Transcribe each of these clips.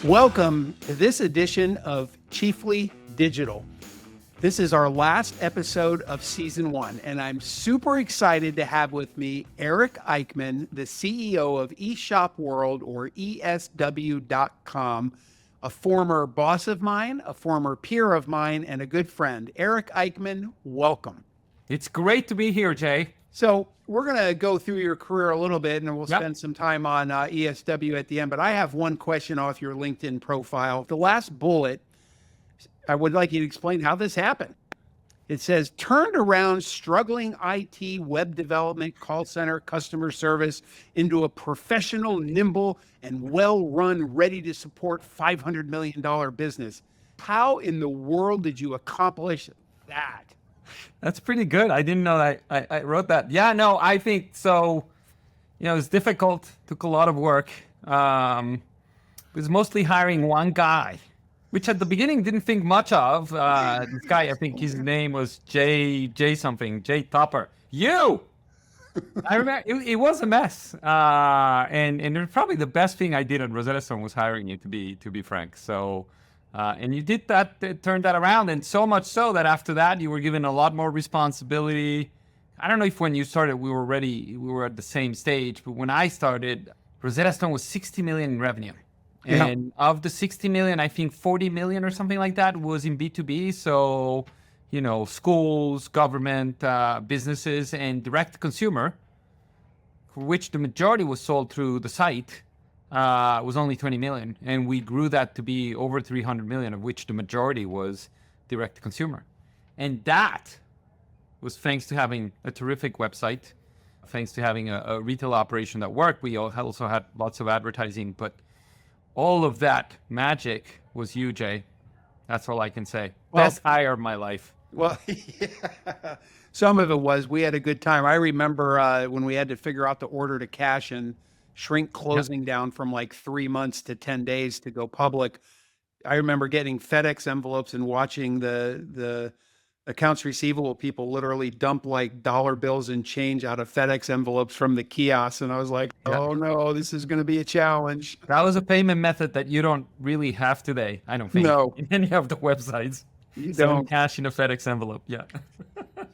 Welcome to this edition of Chiefly Digital. This is our last episode of season 1, and I'm super excited to have with me Eric Eichmann, the CEO of eShop World or ESW.com, a former boss of mine, a former peer of mine, and a good friend. Eric Eichmann, welcome. It's great to be here, Jay. So we're going to go through your career a little bit, and we'll spend some time on ESW at the end. But I have one question off your LinkedIn profile. The last bullet, I would like you to explain how this happened. It says, turned around struggling IT, web development, call center, customer service into a professional, nimble, and well-run, ready to support $500 million business. How in the world did you accomplish that? That's pretty good. I didn't know that I wrote that. Yeah, no, I think so. You know, it's difficult, took a lot of work. It was mostly hiring one guy, which at the beginning didn't think much of. This guy, I think his name was Jay Topper. I remember it was a mess. And it was probably the best thing I did at Rosetta Stone was hiring you, to be frank. So, and you did that, turned that around, and so much so that after that you were given a lot more responsibility. I don't know if when you started we were at the same stage, but when I started, Rosetta Stone was 60 million in revenue. And of the 60 million, I think 40 million or something like that was in B2B. So, you know, schools, government, businesses, and direct consumer, for which the majority was sold through the site, was only 20 million. And we grew that to be over 300 million, of which the majority was direct to consumer. And that was thanks to having a terrific website, thanks to having a retail operation that worked. We also had lots of advertising, but all of that magic was you, Jay. That's all I can say. Best hire of my life. Well, yeah. Some of it was, we had a good time. I remember when we had to figure out the order to cash and shrink closing down from like 3 months to 10 days to go public. I remember getting FedEx envelopes and watching the accounts receivable people literally dump like dollar bills and change out of FedEx envelopes from the kiosks. And I was like, oh no, this is going to be a challenge. That was a payment method that you don't really have today, I don't think. No. In any of the websites. You don't. Cash in a FedEx envelope, yeah.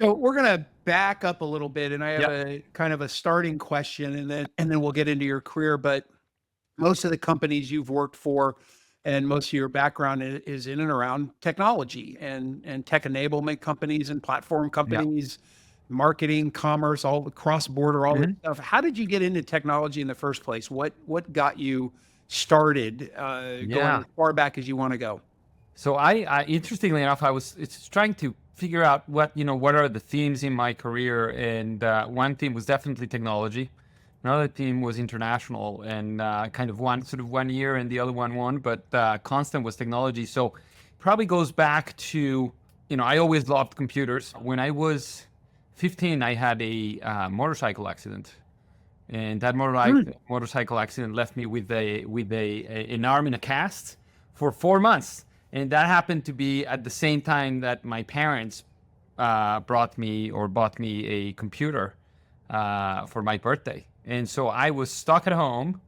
So we're going to back up a little bit, and I have a kind of a starting question, and then we'll get into your career. But most of the companies you've worked for and most of your background is in and around technology and tech enablement companies and platform companies, marketing, commerce, all the cross-border, all that stuff. How did you get into technology in the first place? What got you started going as far back as you want to go? So I interestingly enough, it's trying to figure out what are the themes in my career, and one theme was definitely technology. Another theme was international, and kind of one year and the other one won, but constant was technology. So probably goes back to, I always loved computers. When I was 15, I had a motorcycle accident, and that motorcycle accident left me with an arm in a cast for 4 months. And that happened to be at the same time that my parents bought me a computer for my birthday. And so I was stuck at home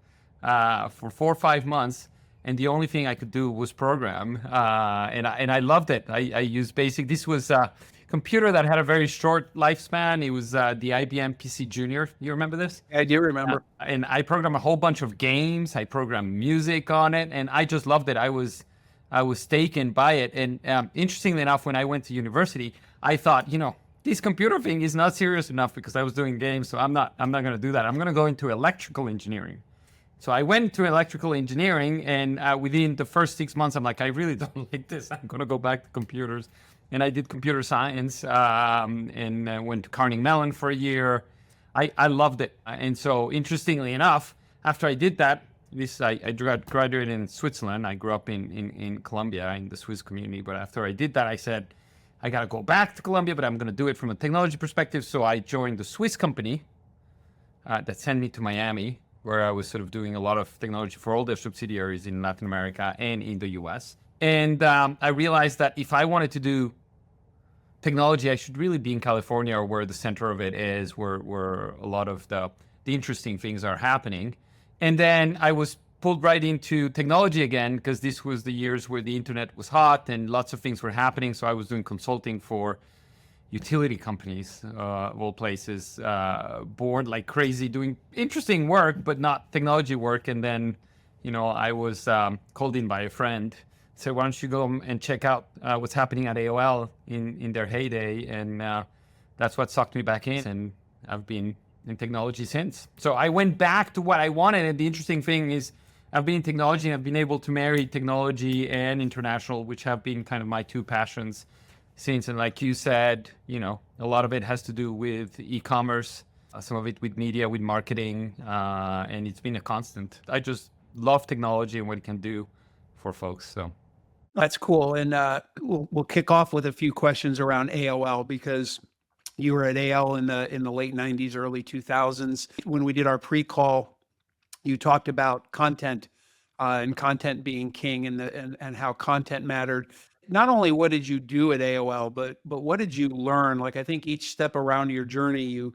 for 4 or 5 months, and the only thing I could do was program. And I loved it. I used BASIC. This was a computer that had a very short lifespan. It was the IBM PC Junior. You remember this? I do remember. And I programmed a whole bunch of games. I programmed music on it, and I just loved it. I was taken by it. And interestingly enough, when I went to university, I thought, this computer thing is not serious enough because I was doing games. So I'm not going to do that. I'm going to go into electrical engineering. So I went to electrical engineering, and within the first 6 months, I'm like, I really don't like this. I'm going to go back to computers. And I did computer science and went to Carnegie Mellon for a year. I loved it. And so interestingly enough, after I did that, I graduated in Switzerland. I grew up in Colombia, in the Swiss community. But after I did that, I said, I got to go back to Colombia, but I'm going to do it from a technology perspective. So I joined the Swiss company that sent me to Miami, where I was sort of doing a lot of technology for all their subsidiaries in Latin America and in the US. And I realized that if I wanted to do technology, I should really be in California, or where the center of it is, where a lot of the the interesting things are happening. And then I was pulled right into technology again, because this was the years where the internet was hot and lots of things were happening. So I was doing consulting for utility companies, of all places, bored like crazy, doing interesting work, but not technology work. And then, I was called in by a friend, said, why don't you go and check out what's happening at AOL in their heyday? And that's what sucked me back in. And I've been in technology since. So I went back to what I wanted. And the interesting thing is I've been in technology and I've been able to marry technology and international, which have been kind of my two passions since. And like you said, a lot of it has to do with e-commerce, some of it with media, with marketing, and it's been a constant. I just love technology and what it can do for folks. So That's cool. And we'll kick off with a few questions around AOL, because you were at AOL in the late 90s, early 2000s. When we did our pre-call, you talked about content and content being king, and how content mattered. Not only what did you do at AOL, but what did you learn? Like, I think each step around your journey, you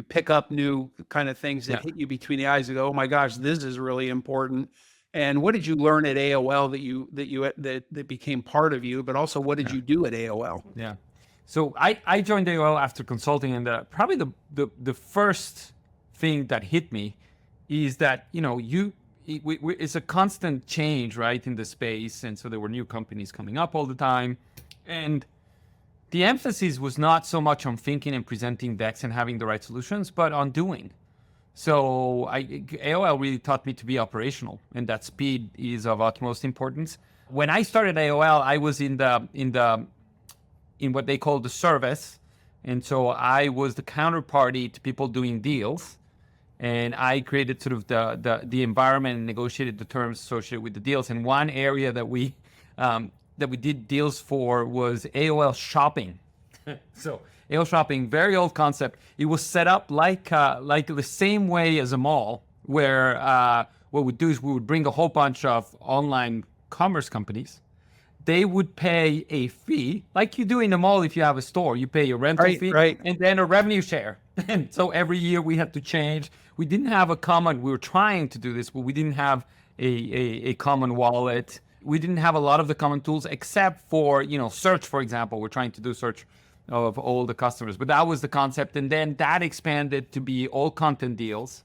pick up new kind of things that hit you between the eyes and go, oh my gosh, this is really important. And what did you learn at AOL that became part of you? But also, what did you do at AOL? Yeah. So I joined AOL after consulting, and probably the first thing that hit me is that it's a constant change, right, in the space. And so there were new companies coming up all the time. And the emphasis was not so much on thinking and presenting decks and having the right solutions, but on doing. So AOL really taught me to be operational, and that speed is of utmost importance. When I started AOL, I was in what they call the service. And so I was the counterparty to people doing deals. And I created sort of the environment and negotiated the terms associated with the deals. And one area that we did deals for was AOL Shopping. So AOL Shopping, very old concept. It was set up like the same way as a mall, where what we'd do is we would bring a whole bunch of online commerce companies. They would pay a fee, like you do in the mall if you have a store. You pay a rental fee and then a revenue share. And so every year we had to change. We didn't have we were trying to do this, but we didn't have a common wallet. We didn't have a lot of the common tools except for, search, for example. We're trying to do search of all the customers, but that was the concept. And then that expanded to be all content deals.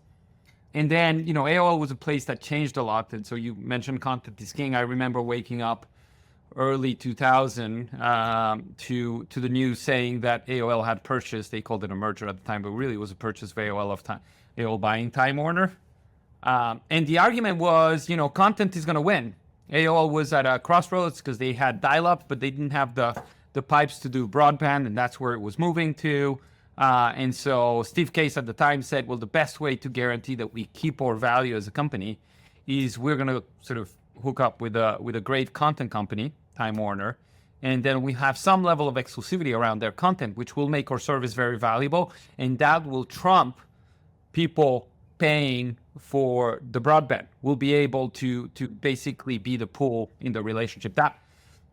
And then, AOL was a place that changed a lot. And so you mentioned content is king. I remember waking up early 2000 to the news saying that AOL had purchased, they called it a merger at the time, but really it was a purchase of AOL buying Time Warner. And the argument was, content is going to win. AOL was at a crossroads because they had dial-up, but they didn't have the pipes to do broadband, and that's where it was moving to. And so Steve Case at the time said, well, the best way to guarantee that we keep our value as a company is we're going to sort of hook up with a great content company, Time Warner, and then we have some level of exclusivity around their content, which will make our service very valuable, and that will trump people paying for the broadband. We'll be able to basically be the pool in the relationship. That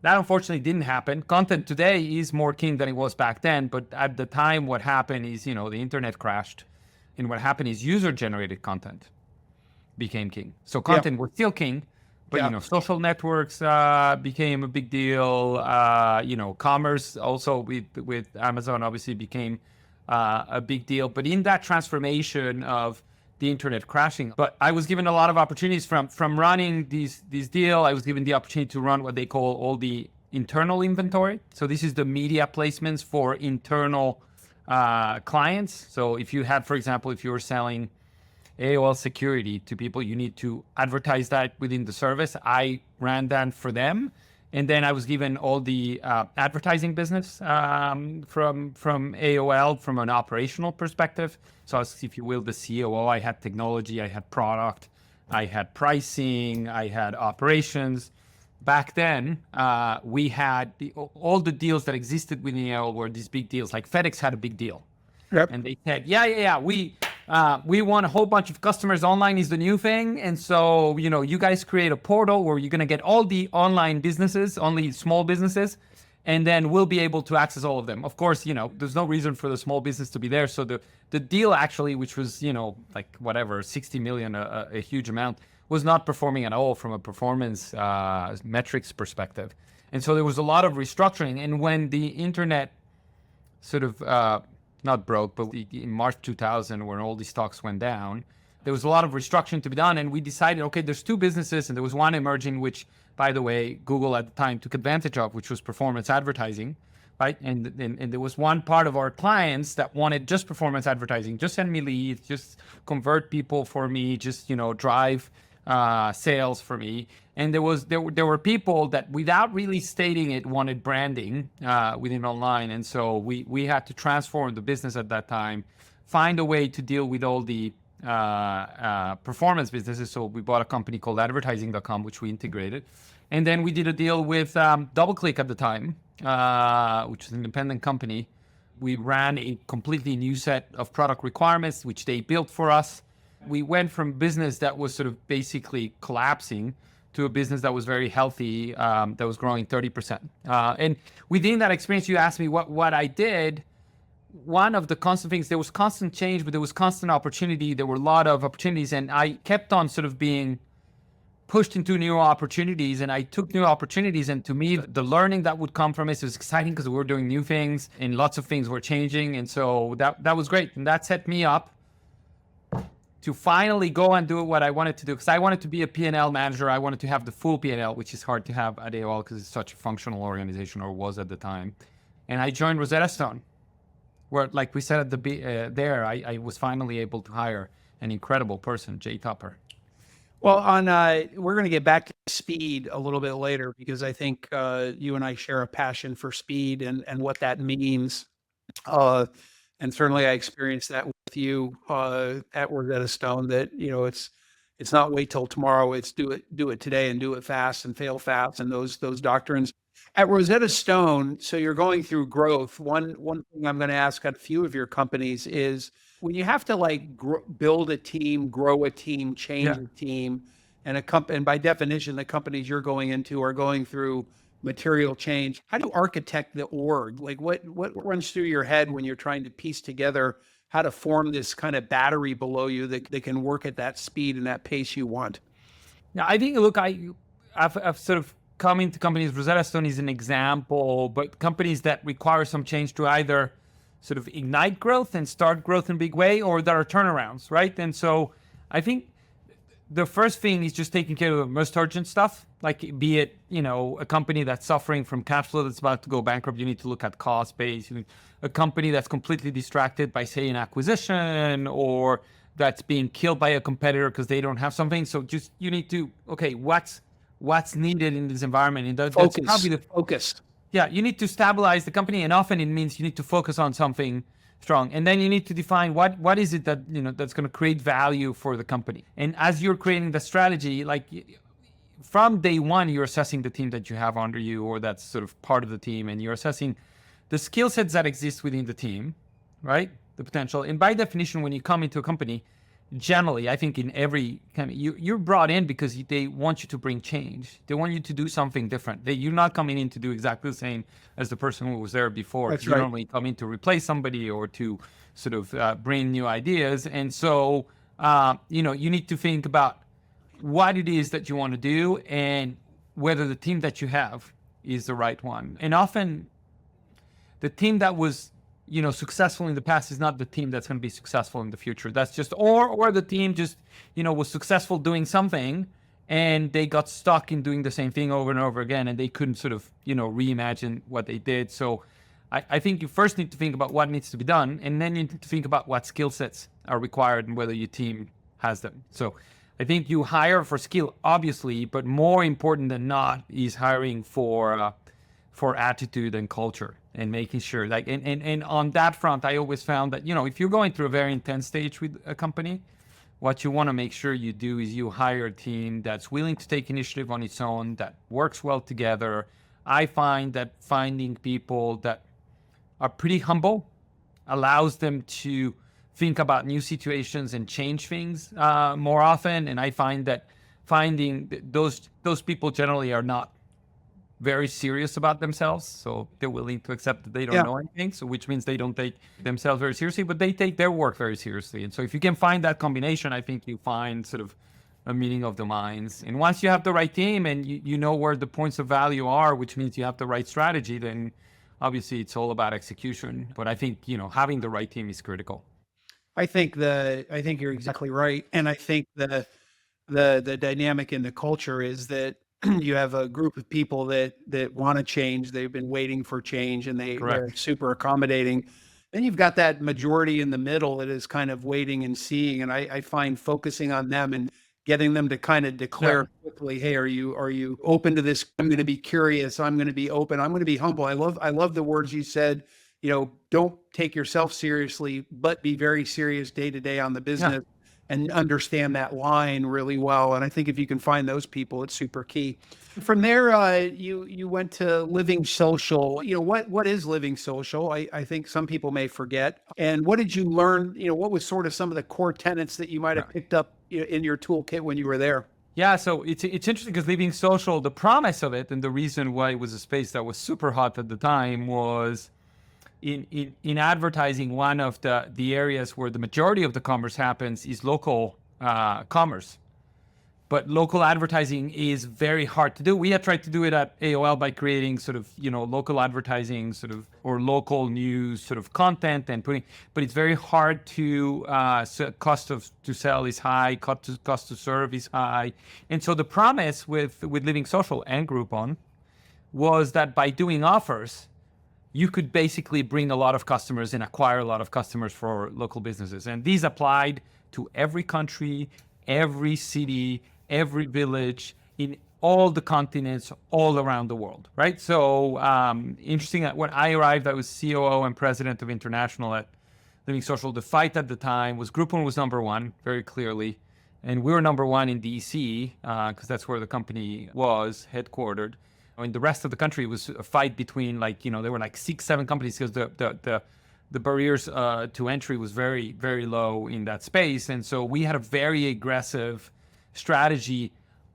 unfortunately didn't happen. Content today is more king than it was back then, but at the time what happened is, the internet crashed, and what happened is user-generated content became king. So content was still king, but social networks became a big deal. Commerce also with Amazon obviously became a big deal. But in that transformation of the internet crashing, but I was given a lot of opportunities from running these deals. I was given the opportunity to run what they call all the internal inventory. So this is the media placements for internal clients. So if you had, for example, if you were selling AOL security to people, you need to advertise that within the service. I ran that for them. And then I was given all the advertising business from AOL from an operational perspective. So I was, if you will, the COO. I had technology, I had product, I had pricing, I had operations. Back then, we had all the deals that existed within AOL were these big deals. Like FedEx had a big deal. Yep. And they said, we want a whole bunch of customers. Online is the new thing. And so, you guys create a portal where you're going to get all the online businesses, only small businesses. and then we'll be able to access all of them. Of course, there's no reason for the small business to be there. So the deal actually, which was, like whatever, 60 million, a huge amount, was not performing at all from a performance metrics perspective. And so there was a lot of restructuring. And when the internet sort of not broke, but in March 2000, when all these stocks went down, there was a lot of restructuring to be done. And we decided, okay, there's two businesses, and there was one emerging, which, by the way, Google at the time took advantage of, which was performance advertising, right? And there was one part of our clients that wanted just performance advertising, just send me leads, just convert people for me, just, drive sales for me. And there were people that, without really stating it, wanted branding within online. And so we had to transform the business at that time, find a way to deal with all the performance businesses. So we bought a company called advertising.com, which we integrated. And then we did a deal with DoubleClick at the time, which is an independent company. We ran a completely new set of product requirements, which they built for us. We went from business that was sort of basically collapsing to a business that was very healthy, that was growing 30%. And within that experience, you asked me what I did. One of the constant things, there was constant change, but there was constant opportunity. There were a lot of opportunities, and I kept on sort of being pushed into new opportunities, and I took new opportunities. And to me, the learning that would come from it was exciting because we were doing new things and lots of things were changing. And so that was great. And that set me up to finally go and do what I wanted to do, because I wanted to be a P&L manager. I wanted to have the full P&L, which is hard to have at AOL because it's such a functional organization, or was at the time. And I joined Rosetta Stone, where, like we said at I was finally able to hire an incredible person, Jay Tupper. Well, we're going to get back to speed a little bit later, because I think you and I share a passion for speed and what that means. And certainly I experienced that with you at Rosetta Stone, that, it's not wait till tomorrow, it's do it today and do it fast and fail fast, and those doctrines. At Rosetta Stone, so you're going through growth. One thing I'm going to ask at a few of your companies is, when you have to build a team, grow a team, change a team, and and by definition, the companies you're going into are going through material change. How do you architect the org? Like what runs through your head when you're trying to piece together how to form this kind of battery below you that can work at that speed and that pace you want? Now, I think, look, I've sort of come into companies. Rosetta Stone is an example, but companies that require some change to either sort of ignite growth and start growth in a big way, or that are turnarounds, right? And so I think the first thing is just taking care of the most urgent stuff, like be it, a company that's suffering from cash flow that's about to go bankrupt, you need to look at cost base. A company that's completely distracted by, say, an acquisition, or that's being killed by a competitor because they don't have something. So just, you need to, okay, what's needed in this environment? And that's probably the focus. Yeah, you need to stabilize the company, and often it means you need to focus on something strong, and then you need to define what is it that that's going to create value for the company. And as you're creating the strategy, like from day one, you're assessing the team that you have under you, or that's sort of part of the team, and you're assessing the skill sets that exist within the team, right? The potential. And by definition, when you come into a company, generally, I think in every kind of, you're brought in because they want you to bring change. They want you to do something different. You're not coming in to do exactly the same as the person who was there before. That's you right. normally come in to replace somebody, or to sort of bring new ideas. And so, you need to think about what it is that you want to do, and whether the team that you have is the right one. And often the team that was successful in the past is not the team that's going to be successful in the future. That's just, or the team just, was successful doing something, and they got stuck in doing the same thing over and over again, and they couldn't sort of, reimagine what they did. So I think you first need to think about what needs to be done, and then you need to think about what skill sets are required and whether your team has them. So I think you hire for skill, obviously, but more important than not is hiring for attitude and culture, and making sure, like, and on that front, I always found that, if you're going through a very intense stage with a company, what you want to make sure you do is you hire a team that's willing to take initiative on its own, that works well together. I find that finding people that are pretty humble allows them to think about new situations and change things more often. And I find that finding those people generally are not very serious about themselves. So they're willing to accept that they don't know anything. So which means they don't take themselves very seriously, but they take their work very seriously. And so if you can find that combination, I think you find sort of a meeting of the minds. And once you have the right team and you know where the points of value are, which means you have the right strategy, then obviously it's all about execution. But I think, having the right team is critical. I think you're exactly right. And I think the dynamic in the culture is that you have a group of people that want to change. They've been waiting for change, and they're super accommodating. Then you've got that majority in the middle that is kind of waiting and seeing. And I find focusing on them and getting them to kind of declare quickly, hey, are you open to this? I'm going to be curious. I'm going to be open. I'm going to be humble. I love the words you said. Don't take yourself seriously, but be very serious day to day on the business. And understand that line really well. And I think if you can find those people, it's super key. From there, you went to Living Social. What is Living Social? I think some people may forget. And what did you learn? What was sort of some of the core tenets that you might have picked up in your toolkit when you were there? Yeah, so it's interesting because Living Social, the promise of it and the reason why it was a space that was super hot at the time was in advertising, one of the areas where the majority of the commerce happens is local commerce. But local advertising is very hard to do. We had tried to do it at AOL by creating sort of, local advertising or local news sort of content and but it's very hard to, cost to sell is high, cost to serve is high. And so the promise with Living Social and Groupon was that by doing offers, you could basically bring a lot of customers and acquire a lot of customers for local businesses. And these applied to every country, every city, every village, in all the continents, all around the world, right? So interesting, when I arrived, I was COO and president of international at Living Social. The fight at the time was Groupon was number one, very clearly. And we were number one in DC, because that's where the company was headquartered. In the rest of the country, it was a fight between there were 6-7 companies because the barriers to entry was very, very low in that space. And so we had a very aggressive strategy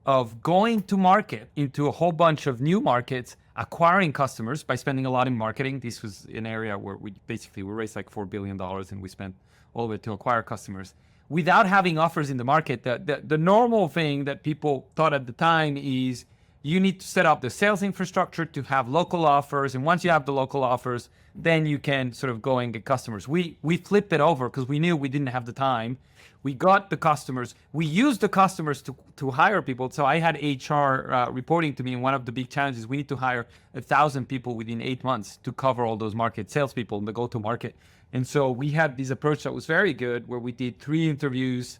of going to market into a whole bunch of new markets, acquiring customers by spending a lot in marketing. This was an area where we raised like $4 billion and we spent all of it to acquire customers without having offers in the market. The normal thing that people thought at the time is, you need to set up the sales infrastructure to have local offers. And once you have the local offers, then you can sort of go and get customers. We flipped it over because we knew we didn't have the time. We got the customers. We used the customers to hire people. So I had HR reporting to me. And one of the big challenges, we need to hire 1,000 people within 8 months to cover all those market salespeople and the go-to-market. And so we had this approach that was very good, where we did 3 interviews,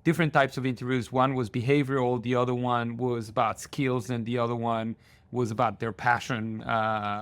different types of interviews. One was behavioral, the other one was about skills, and the other one was about their passion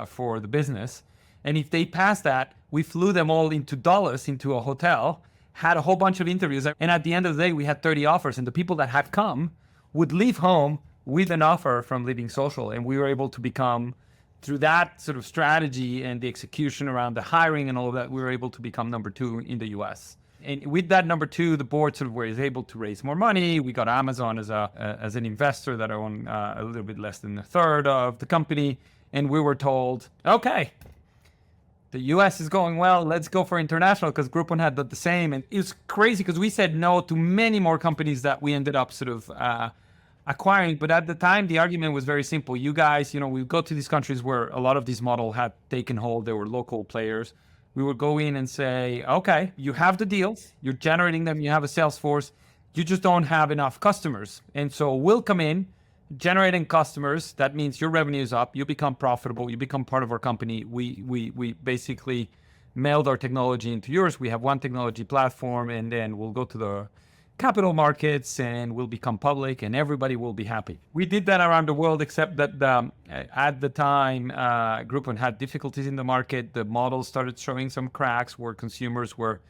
for the business. And if they passed that, we flew them all into Dallas, into a hotel, had a whole bunch of interviews. And at the end of the day, we had 30 offers. And the people that had come would leave home with an offer from Living Social. And we were able to become, through that sort of strategy and the execution around the hiring and all of that, we were able to become number 2 in the US. And with that number 2, the board sort of was able to raise more money. We got Amazon as an investor that owned a little bit less than a third of the company. And we were told, okay, the US is going well, let's go for international, because Groupon had the same. And it was crazy because we said no to many more companies that we ended up sort of acquiring. But at the time, the argument was very simple. You guys, we go to these countries where a lot of these models had taken hold. They were local players. We would go in and say, okay, you have the deals, you're generating them, you have a sales force, you just don't have enough customers. And so we'll come in, generating customers. That means your revenue is up, you become profitable, you become part of our company. We basically mailed our technology into yours. We have one technology platform, and then we'll go to the capital markets and we'll become public and everybody will be happy. We did that around the world, except that at the time, Groupon had difficulties in the market. The model started showing some cracks where consumers were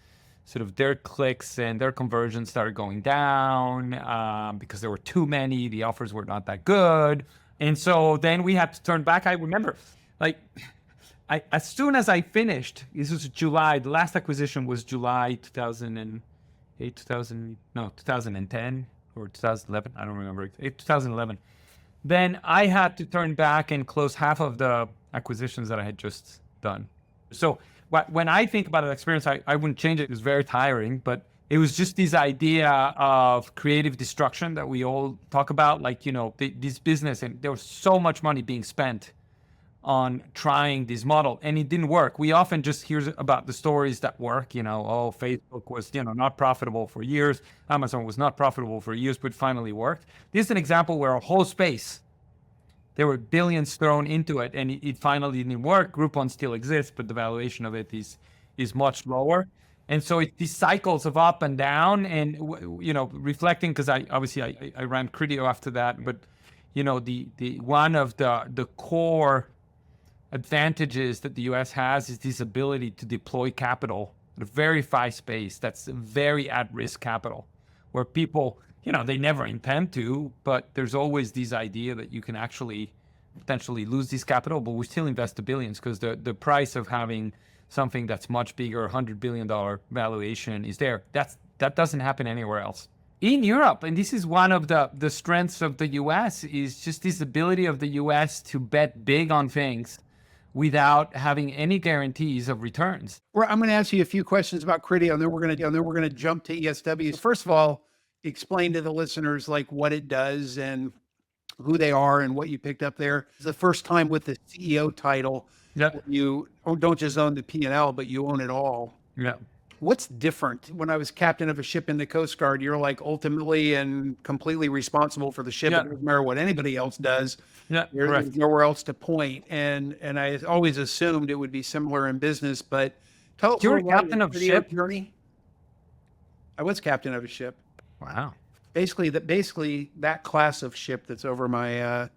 sort of, their clicks and their conversions started going down because there were too many. The offers were not that good. And so then we had to turn back. I remember, as soon as I finished, this was July, the last acquisition was July 2010 or 2011, I don't remember, 2011. then I had to turn back and close half of the acquisitions that I had just done. So when I think about that experience, I wouldn't change it. It was very tiring, but it was just this idea of creative destruction that we all talk about. Like, this business, and there was so much money being spent on trying this model, and it didn't work. We often just hear about the stories that work, oh, Facebook was, not profitable for years. Amazon was not profitable for years, but finally worked. This is an example where a whole space, there were billions thrown into it, and it finally didn't work. Groupon still exists, but the valuation of it is much lower. And so it's these cycles of up and down, and reflecting, because I ran Criteo after that, but the one of the core advantages that the US has is this ability to deploy capital at a very fast pace. That's very at-risk capital, where people, they never intend to, but there's always this idea that you can actually potentially lose this capital, but we still invest the billions because the price of having something that's much bigger, $100 billion valuation is there. That doesn't happen anywhere else. In Europe, and this is one of the strengths of the US, is just this ability of the US to bet big on things without having any guarantees of returns. Well, I'm going to ask you a few questions about Criteo, and then we're going to jump to ESW. First of all, explain to the listeners like what it does and who they are and what you picked up there. It's the first time with the CEO title. Yep. You don't just own the P&L, but you own it all. Yeah. What's different? When I was captain of a ship in the Coast Guard, you're like ultimately and completely responsible for the ship. Yeah. It doesn't matter what anybody else does. Yeah, There's nowhere else to point. And I always assumed it would be similar in business, but tell us. You were captain of ship? Journey. I was captain of a ship. Wow. Basically that class of ship that's over my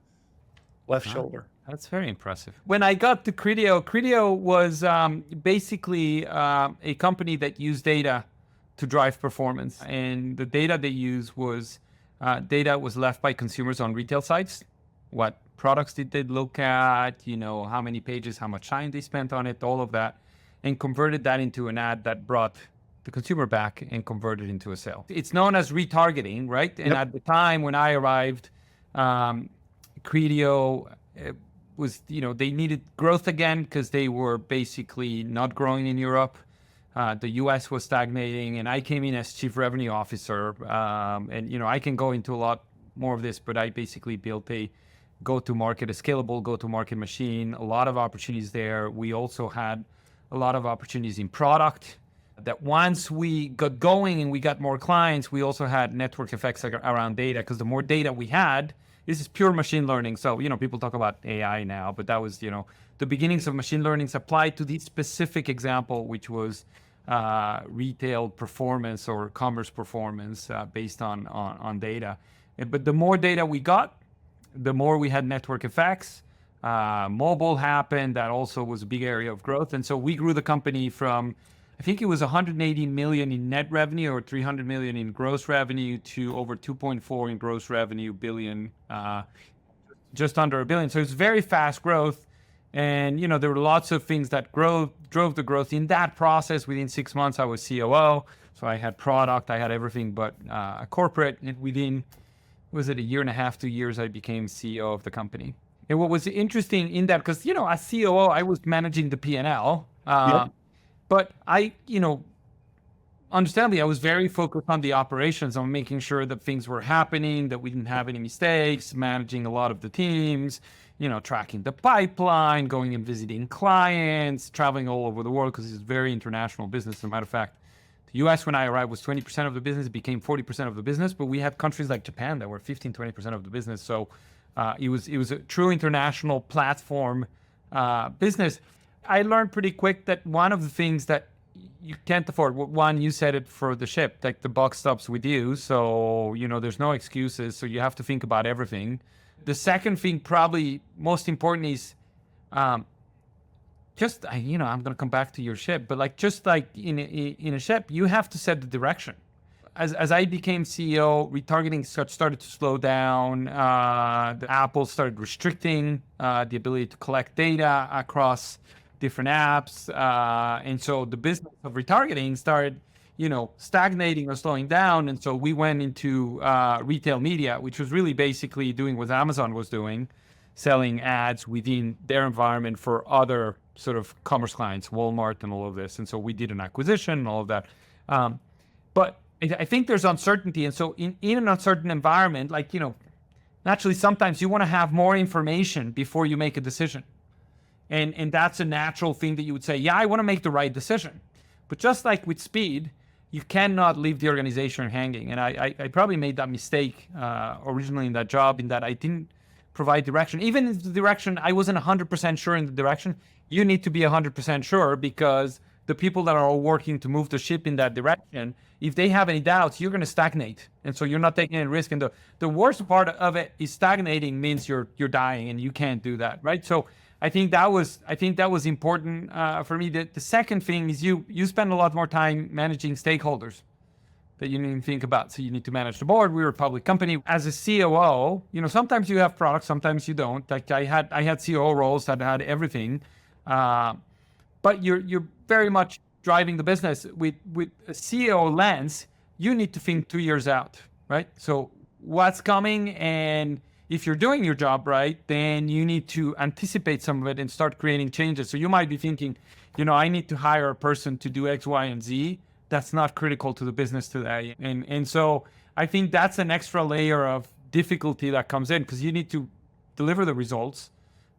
left shoulder. That's very impressive. When I got to Criteo was basically a company that used data to drive performance. And the data they used was data was left by consumers on retail sites. What products did they look at? How many pages, how much time they spent on it, all of that, and converted that into an ad that brought the consumer back and converted into a sale. It's known as retargeting, right? And at the time when I arrived, Criteo was, they needed growth again because they were basically not growing in Europe. The US was stagnating, and I came in as chief revenue officer. And, I can go into a lot more of this, but I basically built a scalable go-to-market machine, a lot of opportunities there. We also had a lot of opportunities in product that once we got going and we got more clients, we also had network effects around data, because the more data we had, this is pure machine learning. So, people talk about AI now, but that was, the beginnings of machine learning applied to this specific example, which was retail performance or commerce performance based on data. But the more data we got, the more we had network effects. Mobile happened. That also was a big area of growth. And so we grew the company from, I think it was 180 million in net revenue or 300 million in gross revenue to over 2.4 in gross revenue billion, just under a billion. So it's very fast growth. And, there were lots of things that drove the growth. In that process, within 6 months, I was COO. So I had product, I had everything but a corporate. And within, was it a year and a half, 2 years, I became CEO of the company. And what was interesting in that, because, as COO, I was managing the P&L. But I, understandably, I was very focused on the operations, on making sure that things were happening, that we didn't have any mistakes, managing a lot of the teams, tracking the pipeline, going and visiting clients, traveling all over the world, because it's a very international business. As a matter of fact, the US, when I arrived, was 20% of the business. It became 40% of the business. But we had countries like Japan that were 15, 20% of the business. So it was a true international platform business. I learned pretty quick that one of the things that you can't afford, one, you said it for the ship, like the buck stops with you. So, there's no excuses. So you have to think about everything. The second thing, probably most important, is I'm going to come back to your ship, but just like in a ship, you have to set the direction. As I became CEO, retargeting started to slow down. The Apple started restricting the ability to collect data across different apps. And so the business of retargeting started, stagnating or slowing down. And so we went into retail media, which was really basically doing what Amazon was doing, selling ads within their environment for other sort of commerce clients, Walmart and all of this. And so we did an acquisition and all of that. But I think there's uncertainty. And so in an uncertain environment, naturally, sometimes you want to have more information before you make a decision. And that's a natural thing that you would say, yeah, I want to make the right decision. But just like with speed, you cannot leave the organization hanging. And I probably made that mistake originally in that job, in that I didn't provide direction. Even in the direction, I wasn't 100% sure in the direction. You need to be 100% sure, because the people that are all working to move the ship in that direction, if they have any doubts, you're going to stagnate. And so you're not taking any risk. And the worst part of it is stagnating means you're dying, and you can't do that, right? So I think that was important for me. The second thing is you spend a lot more time managing stakeholders that you need to think about. So you need to manage the board. We were a public company. As a COO, sometimes you have products, sometimes you don't. Like I had COO roles that had everything, but you're very much driving the business with a CEO lens. You need to think 2 years out, right? So what's coming, and if you're doing your job right, then you need to anticipate some of it and start creating changes. So you might be thinking, I need to hire a person to do X, Y, and Z. That's not critical to the business today. And so I think that's an extra layer of difficulty that comes in, because you need to deliver the results,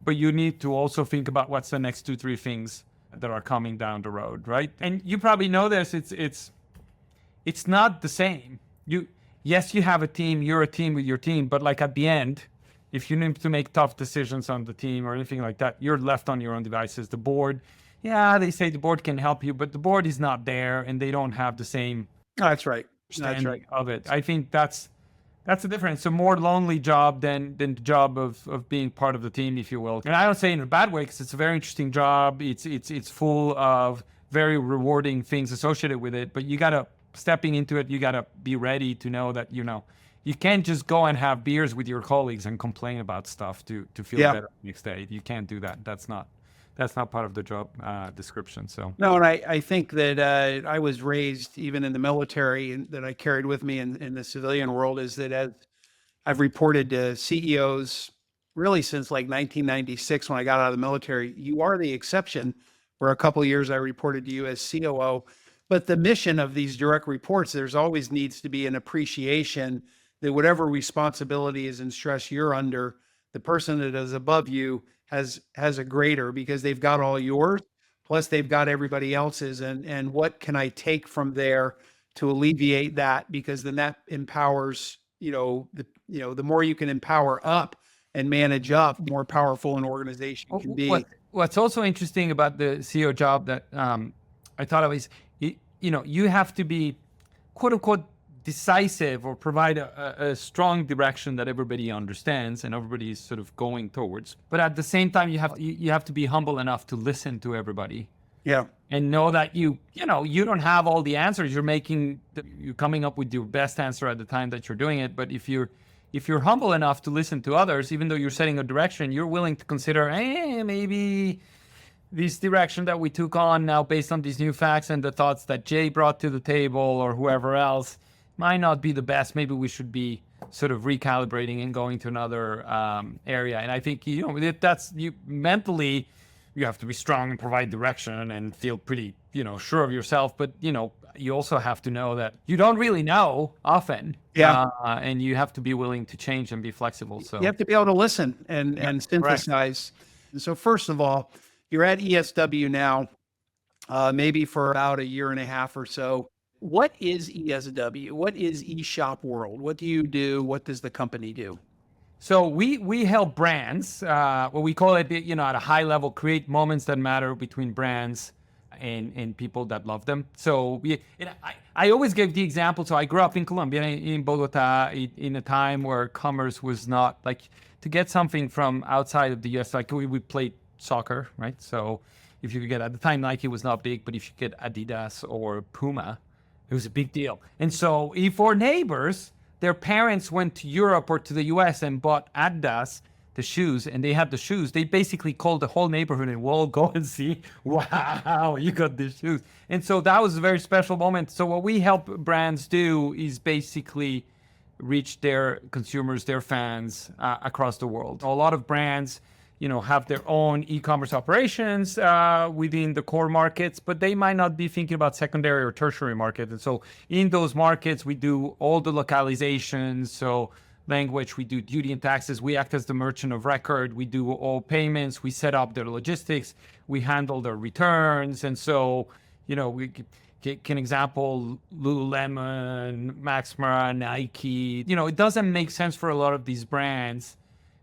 but you need to also think about what's the next 2-3 things that are coming down the road, right? And you probably know this. It's not the same. Yes, you have a team. You're a team with your team, but like at the end, if you need to make tough decisions on the team or anything like that, you're left on your own devices. The board, they say the board can help you, but the board is not there, and they don't have the same. That's right. Understanding of it. I think that's the difference. It's a more lonely job than the job of being part of the team, if you will. And I don't say in a bad way, because it's a very interesting job. It's full of very rewarding things associated with it, but stepping into it, you gotta be ready to know that you can't just go and have beers with your colleagues and complain about stuff to feel better the next day. You can't do that. That's not part of the job description. So no, and I think that I was raised even in the military, and that I carried with me in the civilian world, is that as I've reported to CEOs really since like 1996 when I got out of the military, you are the exception. For a couple of years, I reported to you as COO. But the mission of these direct reports, there's always needs to be an appreciation that whatever responsibilities and stress you're under, the person that is above you has a greater, because they've got all yours, plus they've got everybody else's. And what can I take from there to alleviate that? Because then that empowers, the more you can empower up and manage up, the more powerful an organization can be. What's also interesting about the CEO job that I thought of is, you have to be, quote unquote, decisive, or provide a strong direction that everybody understands and everybody is sort of going towards. But at the same time, you have to be humble enough to listen to everybody. Yeah. And know that you don't have all the answers. You're coming up with your best answer at the time that you're doing it. But if you're humble enough to listen to others, even though you're setting a direction, you're willing to consider, maybe this direction that we took on now, based on these new facts and the thoughts that Jay brought to the table or whoever else, might not be the best. Maybe we should be sort of recalibrating and going to another area. And I think, that's mentally, you have to be strong and provide direction and feel pretty, sure of yourself. But, you also have to know that you don't really know often. Yeah. And you have to be willing to change and be flexible. So you have to be able to listen and synthesize. And so first of all, you're at ESW now, maybe for about a year and a half or so. What is ESW? What is eShop World? What do you do? What does the company do? So we help brands, what we call it, at a high level, create moments that matter between brands and people that love them. So I always give the example. So I grew up in Colombia, in Bogota, in a time where commerce was not, like, to get something from outside of the US, like we played soccer, right? So if you could get, at the time, Nike was not big, but if you could get Adidas or Puma, it was a big deal. And so if our neighbors, their parents went to Europe or to the US and bought Adidas, the shoes, and they have the shoes, they basically call the whole neighborhood and we'll go and see, wow, you got these shoes. And so that was a very special moment. So what we help brands do is basically reach their consumers, their fans across the world. A lot of brands, have their own e-commerce operations within the core markets, but they might not be thinking about secondary or tertiary market. And so in those markets, we do all the localizations. So language, we do duty and taxes. We act as the merchant of record. We do all payments. We set up their logistics. We handle their returns. And so, we can example Lululemon, Max Mara, Nike. It doesn't make sense for a lot of these brands,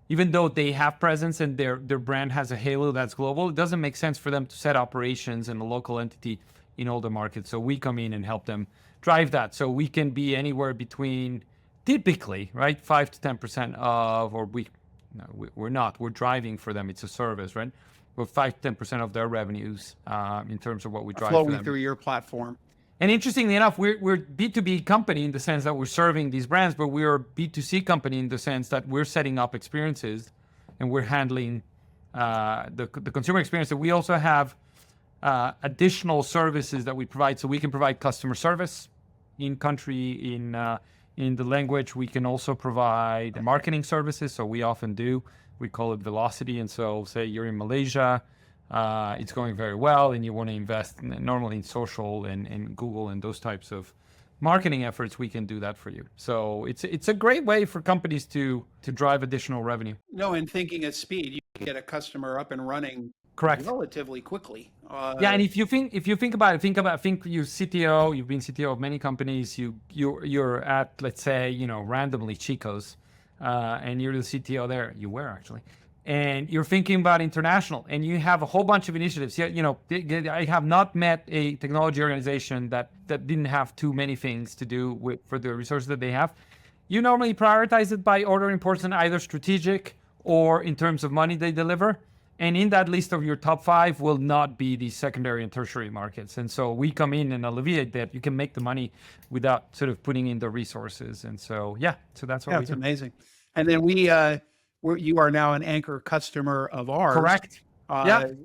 even though they have presence and their brand has a halo that's global. It doesn't make sense for them to set operations in a local entity in all the markets. So we come in and help them drive that. So we can be anywhere between, typically, right, 5 to 10% of, or we're not. We're driving for them. It's a service, right? We're 5 to 10% of their revenues in terms of what we drive for them. Flowing through your platform. And interestingly enough, we're B2B company in the sense that we're serving these brands, but we're a B2C company in the sense that we're setting up experiences and we're handling the consumer experience. And we also have additional services that we provide. So we can provide customer service in country, in the language. We can also provide marketing services. So we often do. We call it velocity. And so say you're in Malaysia, it's going very well, and you want to invest normally in social and Google and those types of marketing efforts, we can do that for you. So it's a great way for companies to drive additional revenue. No, and thinking at speed, you can get a customer up and running Correct. relatively quickly. Yeah, and if you think about it, think you're CTO, you've been CTO of many companies, you're at, let's say, randomly Chico's, and you're the CTO there. You were actually. And you're thinking about international, and you have a whole bunch of initiatives. I have not met a technology organization that didn't have too many things to do for the resources that they have. You normally prioritize it by order of importance, either strategic or in terms of money they deliver. And in that list of your top 5 will not be the secondary and tertiary markets. And so we come in and alleviate that. You can make the money without sort of putting in the resources. And so, so that's what we do. That's amazing. And then you are now an anchor customer of ours. Correct.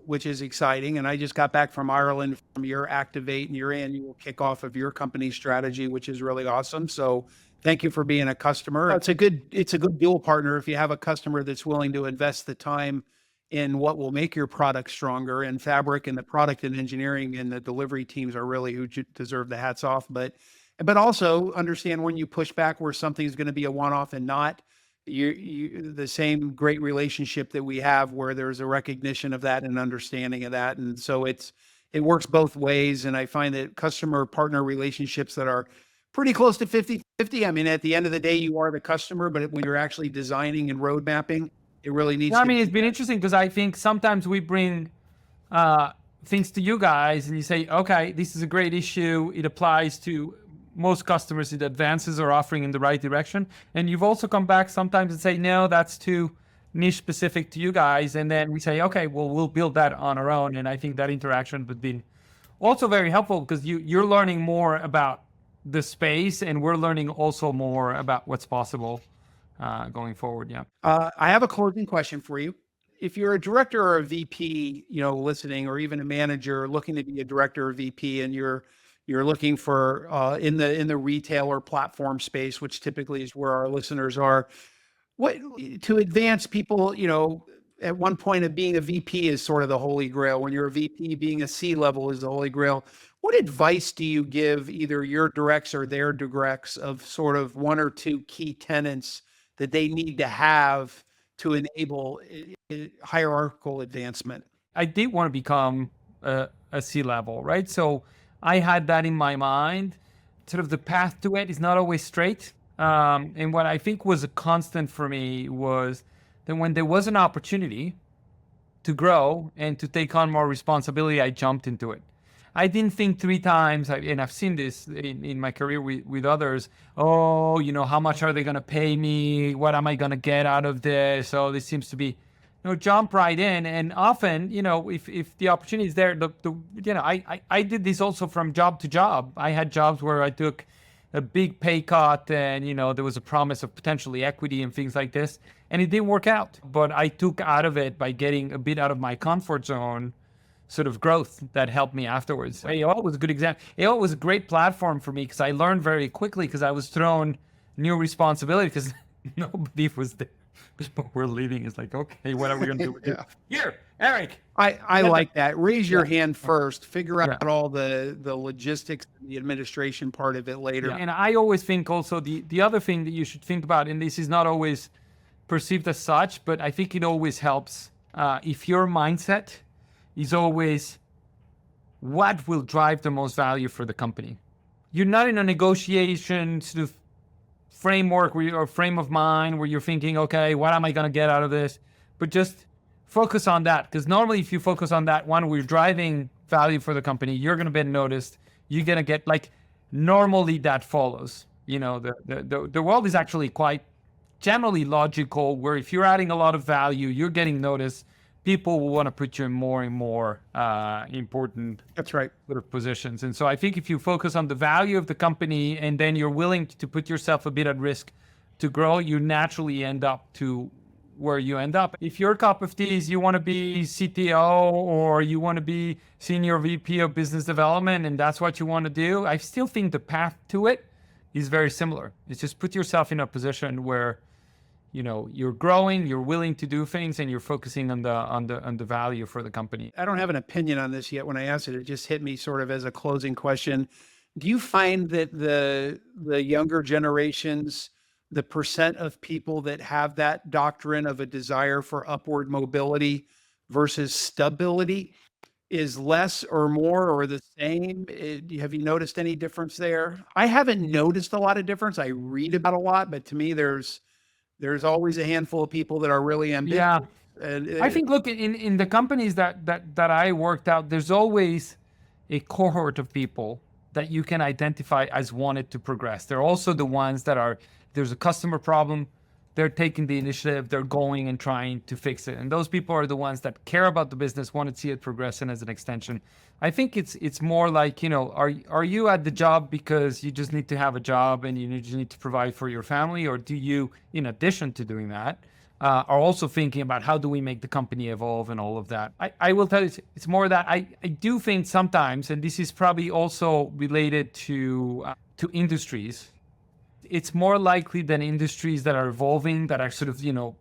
Which is exciting. And I just got back from Ireland from your Activate and your annual kickoff of your company strategy, which is really awesome. So thank you for being a customer. It's a good dual partner if you have a customer that's willing to invest the time in what will make your product stronger. And Fabric and the product and engineering and the delivery teams are really who deserve the hats off. But also understand when you push back where something's going to be a one-off and not. The same great relationship that we have where there's a recognition of that and understanding of that. And so it works both ways. And I find that customer partner relationships that are pretty close to 50-50. I mean, at the end of the day, you are the customer, but when you're actually designing and road mapping, it really needs it's been interesting because I think sometimes we bring things to you guys and you say, okay, this is a great issue. It applies to most customers, it advances our offering in the right direction. And you've also come back sometimes and say, no, that's too niche specific to you guys. And then we say, okay, well, we'll build that on our own. And I think that interaction has been also very helpful because you're learning more about the space and we're learning also more about what's possible going forward. Yeah. I have a closing question for you. If you're a director or a VP, listening, or even a manager looking to be a director or VP, and you're looking for in the retail or platform space, which typically is where our listeners are, what to advance people, at one point of being a VP is sort of the holy grail. When you're a VP, being a C-level is the holy grail. What advice do you give either your directs or their directs of sort of 1 or 2 key tenets that they need to have to enable hierarchical advancement? I did want to become a C-level, right? So I had that in my mind. Sort of the path to it is not always straight. And what I think was a constant for me was that when there was an opportunity to grow and to take on more responsibility, I jumped into it. I didn't think 3 times, and I've seen this in my career with others. Oh, how much are they going to pay me? What am I going to get out of this? Oh, this seems to be, jump right in. And often, if the opportunity is there, I did this also from job to job. I had jobs where I took a big pay cut and, there was a promise of potentially equity and things like this. And it didn't work out, but I took out of it by getting a bit out of my comfort zone, sort of growth that helped me afterwards. AOL was a good example. AOL was a great platform for me because I learned very quickly because I was thrown new responsibility because nobody was there. People were leaving. It's like, okay, what are we going to do with it? Here, Eric. I like that. Raise your hand first. Figure out all the logistics and the administration part of it later. And I always think also the other thing that you should think about, and this is not always perceived as such, but I think it always helps if your mindset is always what will drive the most value for the company. You're not in a negotiation sort of framework or frame of mind where you're thinking, okay, what am I going to get out of this? But just focus on that. Because normally if you focus on that one, we're driving value for the company, you're going to be noticed. You're going to get like, normally that follows. You know, the world is actually quite generally logical where if you're adding a lot of value, you're getting noticed. People will want to put you in more and more important sort of positions. And so I think if you focus on the value of the company and then you're willing to put yourself a bit at risk to grow, you naturally end up to where you end up. If your cup of tea is you want to be CTO or you want to be senior VP of business development and that's what you want to do, I still think the path to it is very similar. It's just put yourself in a position where you know, you're growing, you're willing to do things, and you're focusing on the value for the company. I don't have an opinion on this yet. When I asked it, it just hit me sort of as a closing question. Do you find that the younger generations, the percent of people that have that doctrine of a desire for upward mobility versus stability is less or more or the same? Have you noticed any difference there? I haven't noticed a lot of difference. I read about a lot, but to me, there's always a handful of people that are really ambitious. Yeah. I think, look, in the companies that I worked out, there's always a cohort of people that you can identify as wanted to progress. They're also the ones that are, there's a customer problem, they're taking the initiative, they're going and trying to fix it. And those people are the ones that care about the business, want to see it progress and as an extension. I think it's more like, you know, are you at the job because you just need to have a job and you just need to provide for your family? Or do you, in addition to doing that, are also thinking about how do we make the company evolve and all of that? I will tell you, it's more that I do think sometimes, and this is probably also related to industries, it's more likely than industries that are evolving, that are sort of, you know,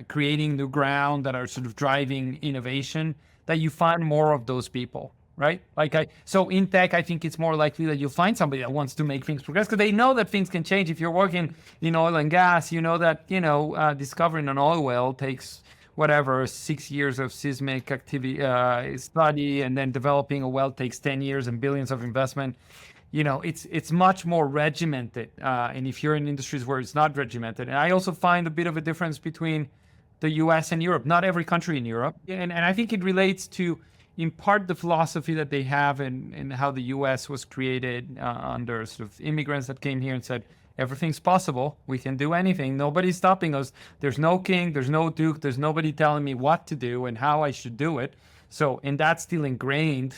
creating new ground, that are sort of driving innovation, that you find more of those people, right? So in tech, I think it's more likely that you'll find somebody that wants to make things progress because they know that things can change. If you're working in oil and gas, you know that, you know, discovering an oil well takes whatever, 6 years of seismic activity study, and then developing a well takes 10 years and billions of investment. You know, it's much more regimented. And if you're in industries where it's not regimented, and I also find a bit of a difference between the US and Europe, not every country in Europe. And I think it relates to, in part, the philosophy that they have and how the US was created under sort of immigrants that came here and said, everything's possible. We can do anything. Nobody's stopping us. There's no king, there's no duke, there's nobody telling me what to do and how I should do it. So, and that's still ingrained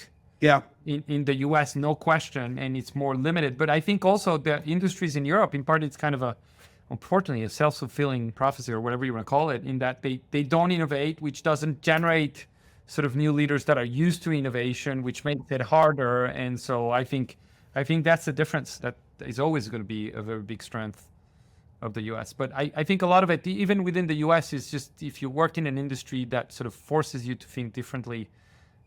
in the US, no question, and it's more limited. But I think also the industries in Europe, in part, it's kind of unfortunately, a self-fulfilling prophecy or whatever you want to call it, in that they don't innovate, which doesn't generate sort of new leaders that are used to innovation, which makes it harder. And so I think that's the difference that is always going to be a very big strength of the US. But I think a lot of it, even within the US, is just if you work in an industry that sort of forces you to think differently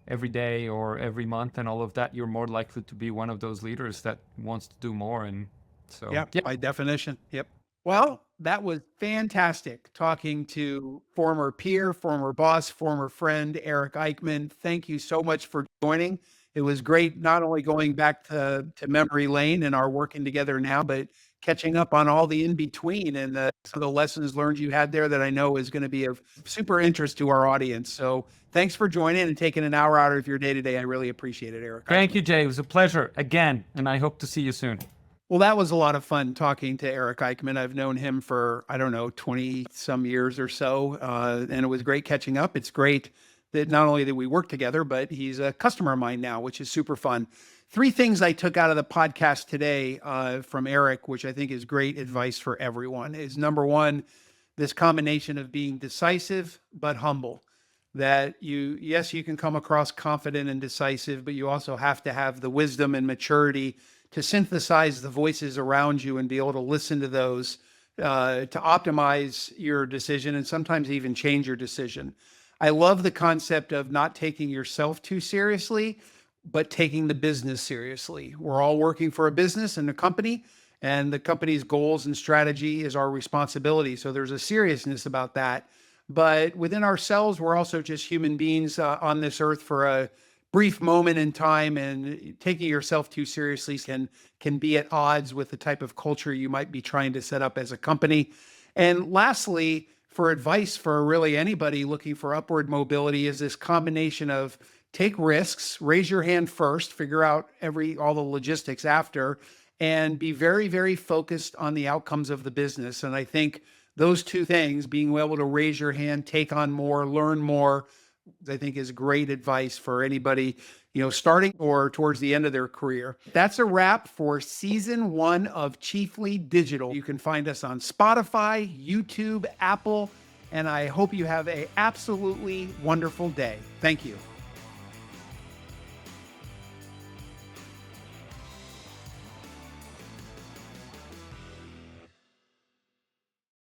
every day or every month and all of that, you're more likely to be one of those leaders that wants to do more. And so, by definition. Yep. Well, that was fantastic talking to former peer, former boss, former friend, Eric Eichmann. Thank you so much for joining. It was great not only going back to memory lane and our working together now, but catching up on all the in-between and some of the lessons learned you had there that I know is going to be of super interest to our audience. So thanks for joining and taking an hour out of your day today. I really appreciate it, Eric. Thank you, Jay. It was a pleasure again, and I hope to see you soon. Well, that was a lot of fun talking to Eric Eichmann. I've known him for, 20 some years or so. And it was great catching up. It's great that not only that we work together, but he's a customer of mine now, which is super fun. 3 things I took out of the podcast today from Eric, which I think is great advice for everyone, is number one, this combination of being decisive but humble. That yes, you can come across confident and decisive, but you also have to have the wisdom and maturity to synthesize the voices around you and be able to listen to those to optimize your decision and sometimes even change your decision. I love the concept of not taking yourself too seriously, but taking the business seriously. We're all working for a business and a company, and the company's goals and strategy is our responsibility. So there's a seriousness about that. But within ourselves, we're also just human beings on this earth for a brief moment in time, and taking yourself too seriously can be at odds with the type of culture you might be trying to set up as a company. And lastly, for advice for really anybody looking for upward mobility, is this combination of take risks, raise your hand first, figure out all the logistics after, and be very, very focused on the outcomes of the business. And I think those two things, being able to raise your hand, take on more, learn more, I think is great advice for anybody, starting or towards the end of their career. That's a wrap for season 1 of Chiefly Digital. You can find us on Spotify, YouTube, Apple, and I hope you have an absolutely wonderful day. Thank you.